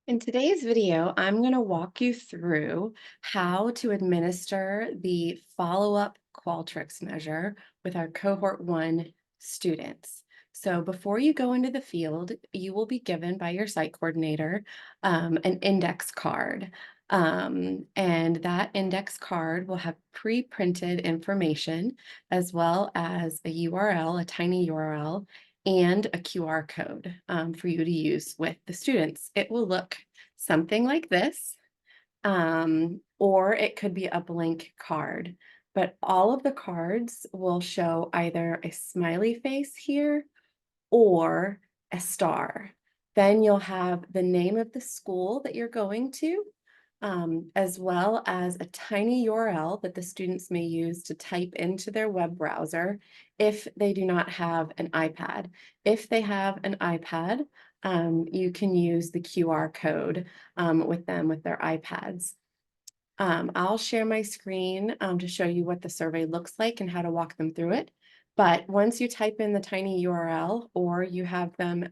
In today's video, I'm going to walk you through how to administer the follow-up Qualtrics measure with our cohort 1 students. So before you go into the field, you will be given by your site coordinator an index card. And that index card will have pre-printed information as well as a URL, a tiny URL, and a QR code for you to use with the students. It will look something like this, or it could be a blank card. But all of the cards will show either a smiley face here or a star. Then you'll have the name of the school that you're going to, as well as a tiny URL that the students may use to type into their web browser if they do not have an iPad. If they have an iPad, you can use the QR code with them with their iPads. I'll share my screen to show you what the survey looks like and how to walk them through it. But once you type in the tiny URL or you have them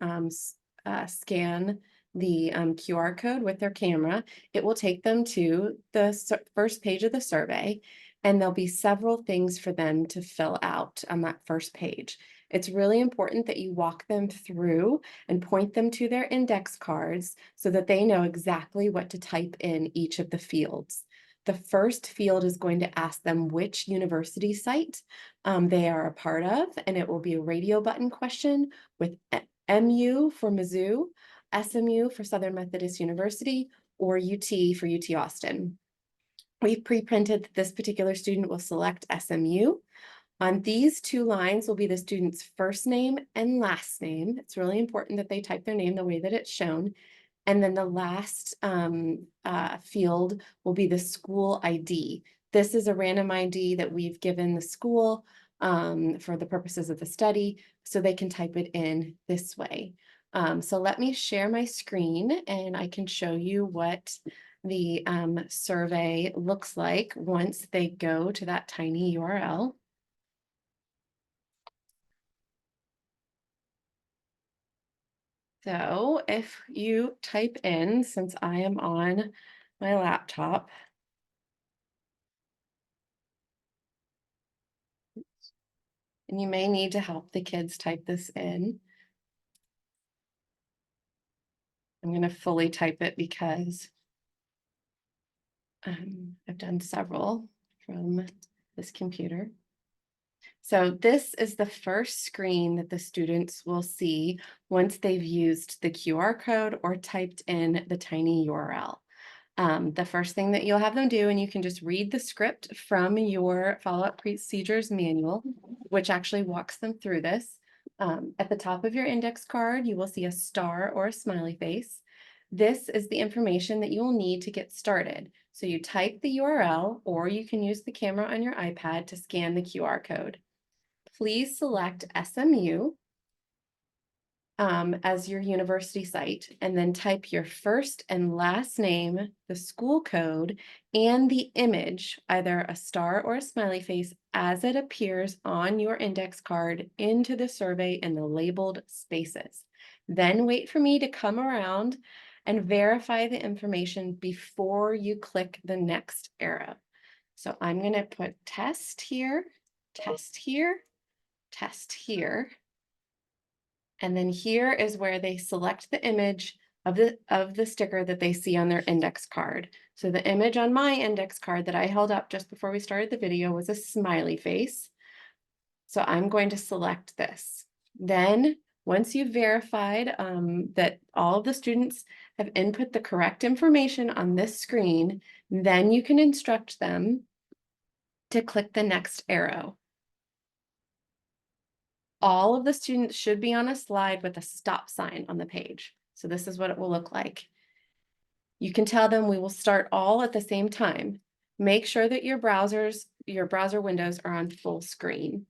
scan the QR code with their camera, it will take them to the first page of the survey, and there'll be several things for them to fill out on that first page. It's really important that you walk them through and point them to their index cards so that they know exactly what to type in each of the fields. The first field is going to ask them which university site they are a part of, and it will be a radio button question with MU for Mizzou, SMU for Southern Methodist University, or UT for UT Austin. We've pre-printed that this particular student will select SMU. On these two lines will be the student's first name and last name. It's really important that they type their name the way that it's shown. And then the last field will be the school ID. This is a random ID that we've given the school for the purposes of the study, so they can type it in this way. So let me share my screen and I can show you what the survey looks like once they go to that tiny URL. So if you type in, since I am on my laptop, and you may need to help the kids type this in. I'm going to fully type it because I've done several from this computer. So this is the first screen that the students will see once they've used the QR code or typed in the tiny URL. The first thing that you'll have them do, and you can just read the script from your follow-up procedures manual, which actually walks them through this. At the top of your index card, you will see a star or a smiley face. This is the information that you will need to get started. So you type the URL, or you can use the camera on your iPad to scan the QR code. Please select SMU as your university site, and then type your first and last name, the school code, and the image, either a star or a smiley face, as it appears on your index card into the survey in the labeled spaces. Then wait for me to come around and verify the information before you click the next arrow. So I'm going to put test here, test here, test here. And then here is where they select the image of the sticker that they see on their index card. So the image on my index card that I held up just before we started the video was a smiley face. So I'm going to select this. Then once you've verified that all of the students have input the correct information on this screen, then you can instruct them to click the next arrow. All of the students should be on a slide with a stop sign on the page. So this is what it will look like. You can tell them we will start all at the same time. Make sure that your browser windows are on full screen.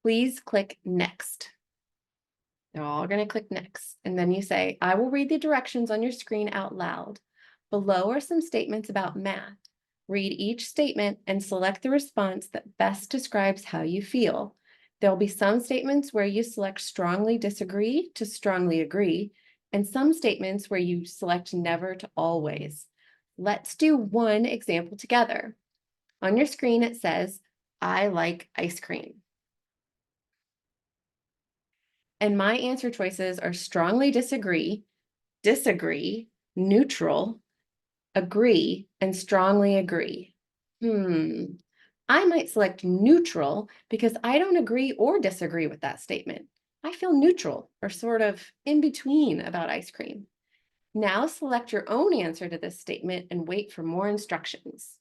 Please click next. They're all going to click next. And then you say, I will read the directions on your screen out loud. Below are some statements about math. Read each statement and select the response that best describes how you feel. There'll be some statements where you select strongly disagree to strongly agree, and some statements where you select never to always. Let's do one example together. On your screen, it says, I like ice cream. And my answer choices are strongly disagree, disagree, neutral, agree, and strongly agree. I might select neutral because I don't agree or disagree with that statement. I feel neutral or sort of in between about ice cream. Now select your own answer to this statement and wait for more instructions.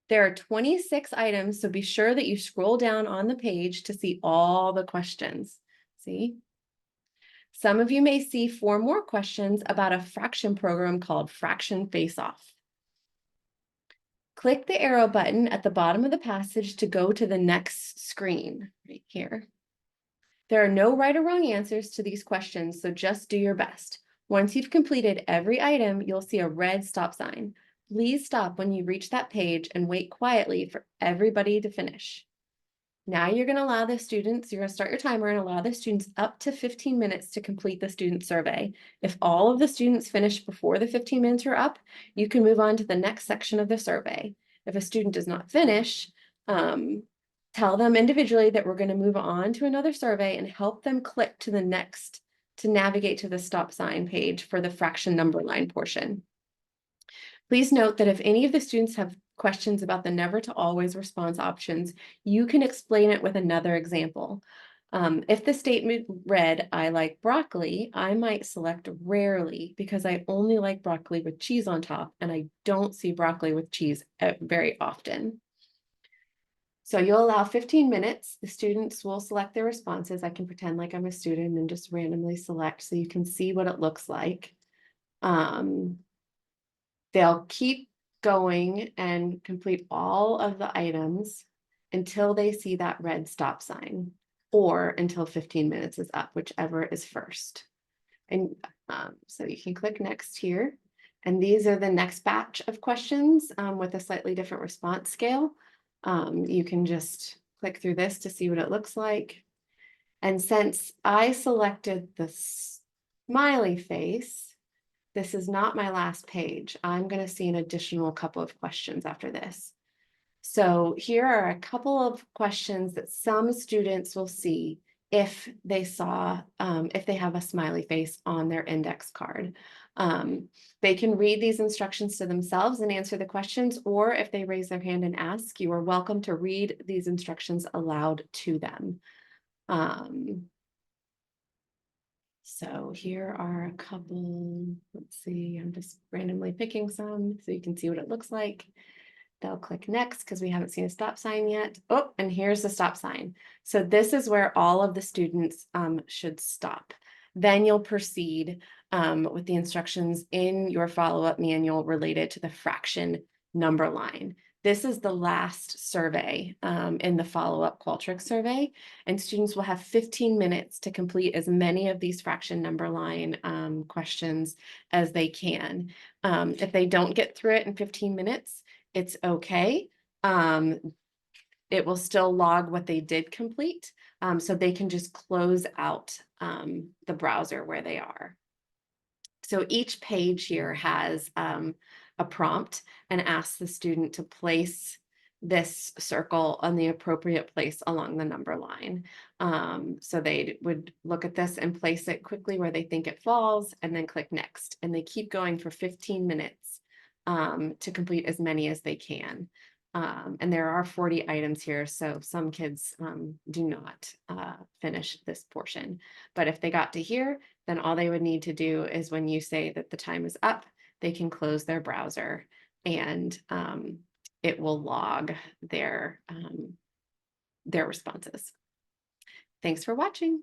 There are 26 items, so be sure that you scroll down on the page to see all the questions. See? Some of you may see 4 more questions about a fraction program called Fraction Face-Off. Click the arrow button at the bottom of the passage to go to the next screen, right here. There are no right or wrong answers to these questions, so just do your best. Once you've completed every item, you'll see a red stop sign. Please stop when you reach that page and wait quietly for everybody to finish. Now you're going to start your timer and allow the students up to 15 minutes to complete the student survey. If all of the students finish before the 15 minutes are up, you can move on to the next section of the survey. If a student does not finish, tell them individually that we're going to move on to another survey and help them click to the next to navigate to the stop sign page for the fraction number line portion. Please note that if any of the students have questions about the never to always response options, you can explain it with another example. If the statement read, I like broccoli, I might select rarely because I only like broccoli with cheese on top and I don't see broccoli with cheese very often. So you'll allow 15 minutes. The students will select their responses. I can pretend like I'm a student and just randomly select so you can see what it looks like. They'll keep going and complete all of the items until they see that red stop sign or until 15 minutes is up, whichever is first. And so you can click next here. And these are the next batch of questions with a slightly different response scale. You can just click through this to see what it looks like. And since I selected the smiley face, this is not my last page. I'm going to see an additional couple of questions after this. So here are a couple of questions that some students will see if they have a smiley face on their index card. They can read these instructions to themselves and answer the questions, or if they raise their hand and ask, you are welcome to read these instructions aloud to them. So here are a couple, let's see, I'm just randomly picking some so you can see what it looks like. They'll click next because we haven't seen a stop sign yet. Oh, and here's the stop sign. So this is where all of the students should stop. Then you'll proceed with the instructions in your follow-up manual related to the fraction number line. This is the last survey in the follow-up Qualtrics survey, and students will have 15 minutes to complete as many of these fraction number line questions as they can. If they don't get through it in 15 minutes, it's okay. It will still log what they did complete, so they can just close out the browser where they are. So each page here has a prompt and asks the student to place this circle on the appropriate place along the number line. So they would look at this and place it quickly where they think it falls and then click next. And they keep going for 15 minutes to complete as many as they can. And there are 40 items here, so some kids do not finish this portion. But if they got to here, then all they would need to do is when you say that the time is up, they can close their browser and it will log their responses. Thanks for watching.